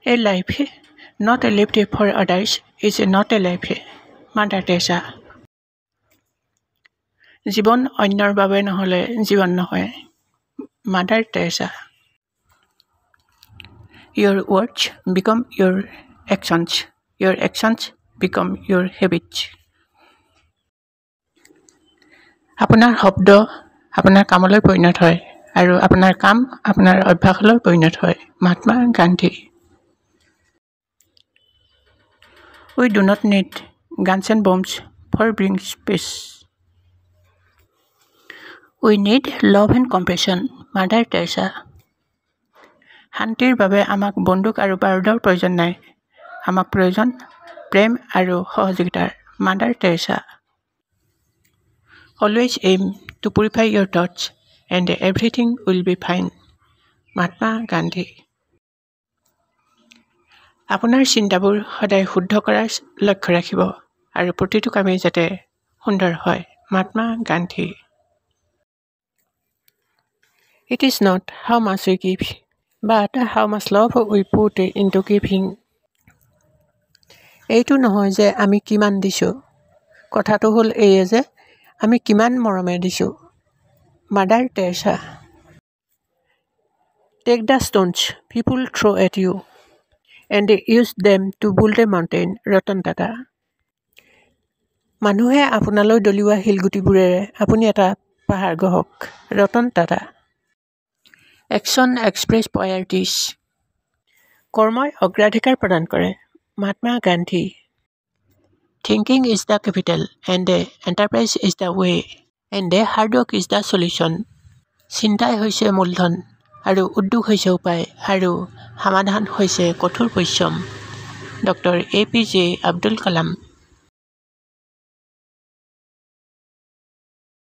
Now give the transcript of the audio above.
A life not lived for others is not a life. Mother Teresa. জীৱন অন্যৰ বাবে নহ'লে জীৱন নহয়। Mother Teresa. Your words become your actions. Your actions become your habits. আপোনাৰ শব্দ আপোনাৰ কামলৈ পৰিণত হয় আৰু আপোনাৰ কাম আপোনাৰ অভ্যাসলৈ পৰিণত হয়। Mahatma Gandhi. We do not need guns and bombs for bringing peace. We need love and compassion. Mother Teresa. শান্তিৰ বাবে আমাক বন্দুক আৰু বাৰুদৰ প্ৰয়োজন নাই। আমাক প্ৰয়োজন প্ৰেম আৰু সহযোগিতাৰ। Mother Teresa. Always aim to purify your thoughts and everything will be fine. Mahatma Gandhi. আপোনাৰ চিন্তাবোৰ সদায় শুদ্ধ কৰাৰ লক্ষ্য ৰাখিব আৰু প্ৰতিটো কামেই যাতে সুন্দৰ হয়। Mahatma Gandhi. It is not how much we give, but how much love we put into giving. এইটো নহয় যে আমি কিমান দিছোঁ, কথাটো হ'ল এয়ে যে আমি কিমান মৰমে দিছোঁ। Mother Teresa. Take the stones people throw at you and use them to build a mountain. Ratan Tata. মানুহে আপোনালৈ দলিওৱা শিলগুটিবোৰেৰে আপুনি এটা পাহাৰ গঢ়ক। Ratan Tata. Action express priorities. কৰ্মই অগ্ৰাধিকাৰ প্ৰদান কৰে। Mahatma Gandhi. Thinking is the capital and enterprise is the way and hard work is the solution. চিন্তাই হৈছে মূলধন আৰু উদ্যোগ হৈছে উপায় আৰু সমাধান হৈছে কঠোৰ পৰিশ্ৰম। Doctor APJ Abdul Kalam.